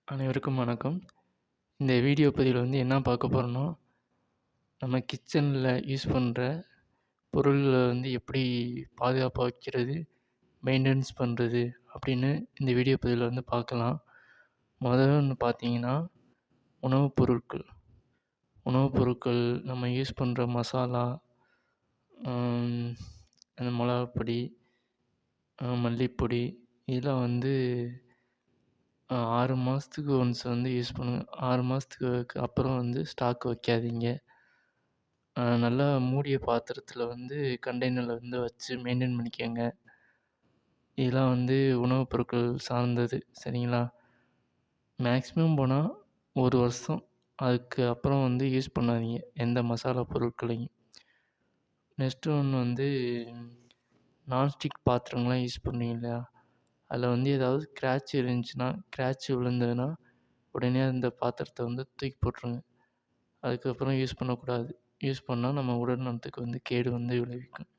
அனைவருக்கும் வணக்கம். இந்த வீடியோ பதிவில் என்ன பார்க்க போகிறோன்னா, நம்ம கிச்சனில் யூஸ் பண்ணுற பொருள்களை எப்படி பாதுகாப்பாக வைக்கிறது, மெயின்டெனன்ஸ் பண்ணுறது அப்படின்னு இந்த வீடியோ பதிவில் பார்க்கலாம். முதல்ல பார்த்தீங்கன்னா, உணவுப் பொருட்கள். உணவுப் பொருட்கள் நம்ம யூஸ் பண்ணுற மசாலா, அந்த மிளகாப்பொடி, மல்லிப்பொடி இதெல்லாம் 6 மாதத்துக்கு ஒன்ஸ் யூஸ் பண்ணுங்க. 6 மாதத்துக்கு அப்புறம் ஸ்டாக் வைக்காதீங்க. நல்லா மூடிய பாத்திரத்தில் கண்டெய்னரில் வச்சு மெயின்டைன் பண்ணிக்கங்க. இதெல்லாம் உணவுப் பொருட்கள் சார்ந்தது. சரிங்களா? மேக்ஸிமம் போனால் 1 வருஷம். அதுக்கு அப்புறம் யூஸ் பண்ணாதீங்க எந்த மசாலா பொருட்களையும். நெக்ஸ்ட்டு ஒன்று நான்ஸ்டிக் பாத்திரங்கள்லாம் யூஸ் பண்ணுவீங்க இல்லையா? அதில் ஏதாவது ஸ்க்ராட்ச் இருந்துச்சுன்னா, ஸ்க்ராட்ச் விழுந்ததுன்னா உடனே அந்த பாத்திரத்தை தூக்கி போட்டுருங்க. அதுக்கப்புறம் யூஸ் பண்ணக்கூடாது. யூஸ் பண்ணால் நம்ம உடல் நலத்துக்கு கேடு விளைவிக்கும்.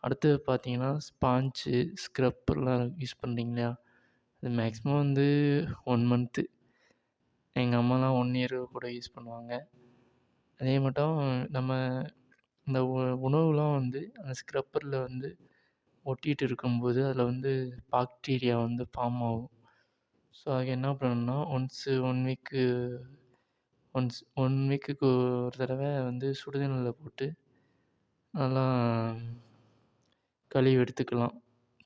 அடுத்தது பார்த்தீங்கன்னா, ஸ்பாஞ்சு, ஸ்க்ரப்பர்லாம் யூஸ் பண்ணுறீங்க இல்லையா? அது மேக்ஸிமம் 1 மந்த்து. எங்கள் அம்மாலாம் 1 இயர் கூட யூஸ் பண்ணுவாங்க. அதே மட்டும் நம்ம இந்த உணவுலாம் அந்த ஸ்க்ரப்பரில் ஒட்டிகிட்டு இருக்கும்போது அதில் பாக்டீரியா ஃபார்ம் ஆகும். ஸோ அதுக்கு என்ன பண்ணணும்னா, ஒன் வீக்குக்கு ஒரு தடவை சுடுதண்ணியில் போட்டு நல்லா கழுவி எடுத்துக்கலாம்.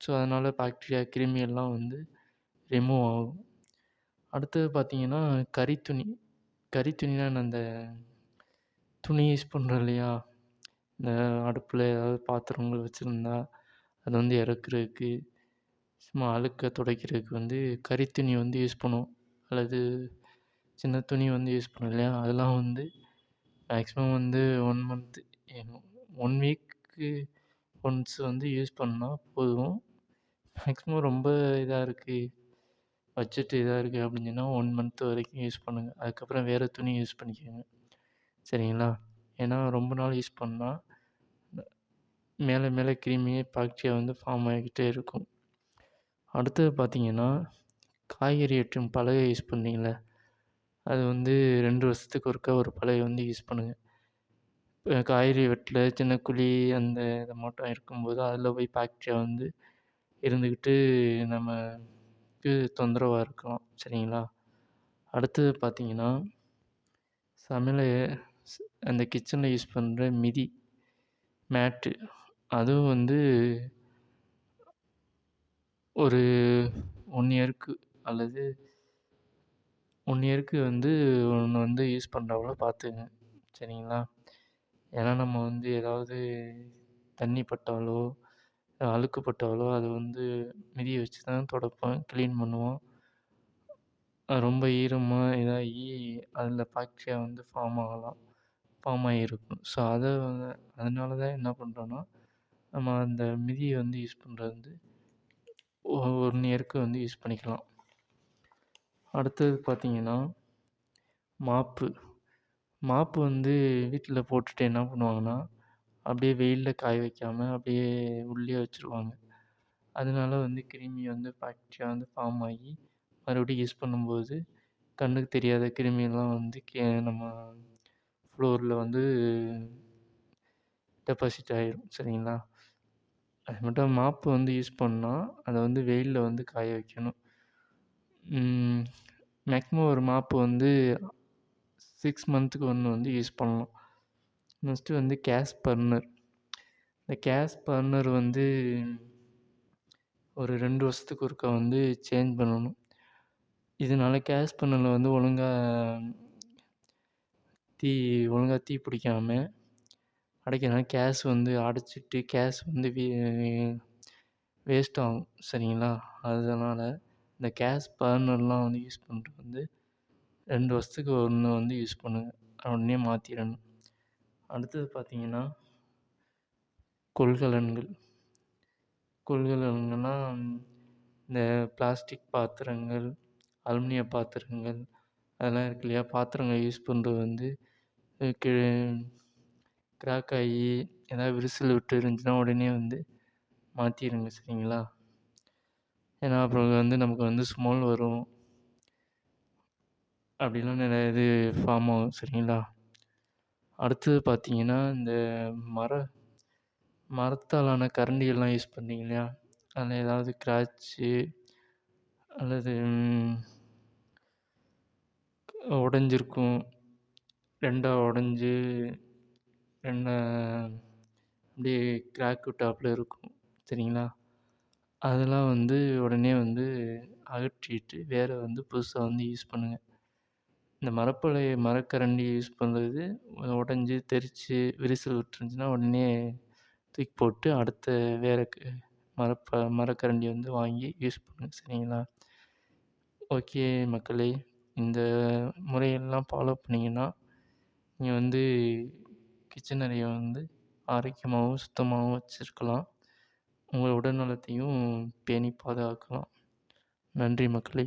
ஸோ அதனால் பாக்டீரியா, கிருமி எல்லாம் ரிமூவ் ஆகும். அடுத்தது பார்த்தீங்கன்னா, கரித்துணி. கரித்துணினா அந்த துணி யூஸ் பண்ணுறோம் இல்லையா? இந்த அடுப்பில் ஏதாவது பாத்திரங்கள் வச்சுருந்தா அது இறக்குறதுக்கு, சும்மா அழுக்க துடைக்கிறதுக்கு கரித்துணி யூஸ் பண்ணுவோம். அல்லது சின்ன துணி யூஸ் பண்ணுவோம் இல்லையா? அதெல்லாம் maximum 1 month 1 week once use பண்ணால் போதும். மேக்ஸிமம் ரொம்ப இதாக இருக்குது, பட்ஜெட் இதாக இருக்குது அப்படின்னு சொன்னால் 1 மந்த் வரைக்கும் யூஸ் பண்ணுங்கள். அதுக்கப்புறம் வேறு துணி யூஸ் பண்ணிக்கோங்க. சரிங்களா? ஏன்னா ரொம்ப நாள் யூஸ் பண்ணால் மேலே மேலே கிருமி, பாக்டீரியா ஃபார்ம் ஆகிக்கிட்டே இருக்கும். அடுத்தது பார்த்தீங்கன்னா, காய்கறி வெட்டும் பலகை யூஸ் பண்ணீங்கள்ல, அது 2 வருஷத்துக்கு ஒருக்கா ஒரு பலகை யூஸ் பண்ணுங்கள். காய்கறி வெட்டல சின்ன குழி அந்த இது மட்டும் இருக்கும்போது அதில் போய் பாக்டீரியா இருந்துக்கிட்டு நமக்கு தொந்தரவாக இருக்கலாம். சரிங்களா? அடுத்தது பார்த்தீங்கன்னா, சமையல் அந்த கிச்சனில் யூஸ் பண்ணுற மிதி, மேட்டு அதுவும் ஒரு 1 இயருக்கு அல்லது 1 இயருக்கு ஒன்று யூஸ் பண்ணுறாப்புல பார்த்துக்கங்க. சரிங்களா? ஏன்னா நம்ம ஏதாவது தண்ணி பட்டாலோ, அழுக்கு பட்டாலோ அது மிதியை வச்சு தான் துடைப்போம், க்ளீன் பண்ணுவோம். ரொம்ப ஈரமாக இதாகி அதில் பாக்டீரியா ஃபார்ம் ஆகியிருக்கும். ஸோ அதனால தான் என்ன பண்ணுறோன்னா, நம்ம அந்த மிதியை யூஸ் பண்ணுறது 1 இயருக்கு யூஸ் பண்ணிக்கலாம். அடுத்தது பார்த்தீங்கன்னா, மாப்பு. மாப்பு வீட்டில் போட்டுட்டு என்ன பண்ணுவாங்கன்னா, அப்படியே வெயிலில் காய வைக்காமல் அப்படியே உள்ளேயே வச்சுருவாங்க. அதனால கிருமி பாக்டீரியா ஃபார்ம் ஆகி மறுபடியும் யூஸ் பண்ணும்போது கண்ணுக்கு தெரியாத கிருமியெல்லாம் நம்ம ஃப்ளோரில் டெபாசிட் ஆகிரும். சரிங்களா? அது மட்டும் மாப்பு யூஸ் பண்ணால் அதை வெயிலில் காய வைக்கணும். மேக்ஸிமம் ஒரு மாப்பு 6 மந்த்துக்கு ஒன்று யூஸ் பண்ணலாம். Next case burner. இந்த கேஸ் பர்னர் ஒரு 2 வருஷத்துக்கு ஒருக்கா சேஞ்ச் பண்ணணும். இதனால கேஸ் பர்னரில் ஒழுங்கா தீ பிடிக்காம அடைக்கிறனால கேஸ் அடைச்சிட்டு கேஸ் வேஸ்ட் ஆகும். சரிங்களா? அதனால் இந்த கேஸ் பர்னர்லாம் யூஸ் பண்ணுறது 2 வருஷத்துக்கு ஒன்று யூஸ் பண்ணுங்கள். உடனே மாற்றிடணும். அடுத்தது பார்த்தீங்கன்னா, கொள்கலன்கள். கொள்கலன்கள்னால் இந்த பிளாஸ்டிக் பாத்திரங்கள், அலுமினிய பாத்திரங்கள் அதெல்லாம் இருக்கு இல்லையா? பாத்திரங்கள் யூஸ் பண்ணுறது கிராக் ஆகி ஏதாவது விரிசல் விட்டு இருந்துச்சுன்னா உடனே மாற்றிடுங்க. சரிங்களா? ஏன்னா அப்புறம் நமக்கு ஸ்மெல் வரும். அப்படிலாம் நிறைய இது ஃபார்ம் ஆகும் சரிங்களா. அடுத்தது பார்த்தீங்கன்னா, இந்த மர மரத்தாலான கரண்டிகள்லாம் யூஸ் பண்ணீங்க இல்லையா, அதில் ஏதாவது கிராட்ச்சு அல்லது உடைஞ்சிருக்கும். 2ஆ உடைஞ்சு 2 அப்படியே கிராக் விட்டாப்புல இருக்கும் சரிங்களா. அதெல்லாம் வந்து உடனே வந்து அகற்றிட்டு வேற வந்து புதுசா வந்து யூஸ் பண்ணுங்க. இந்த மரக்கரண்டி யூஸ் பண்ணுறது உடைஞ்சு தெரிச்சு விரிசல் விட்டுருந்துச்சுன்னா உடனே தூக்கி போட்டு அடுத்த வேற மரக்கரண்டி வந்து வாங்கி யூஸ் பண்ணுங்க சரிங்களா. ஓகே மக்களே, இந்த முறையெல்லாம் ஃபாலோ பண்ணிங்கன்னா நீங்கள் வந்து கிச்சன் அறையை வந்து ஆரோக்கியமாகவும் சுத்தமாகவும் வச்சுருக்கலாம். உங்கள் உடல் நலத்தையும் பேணி பாதுகாக்கலாம். நன்றி மக்களே.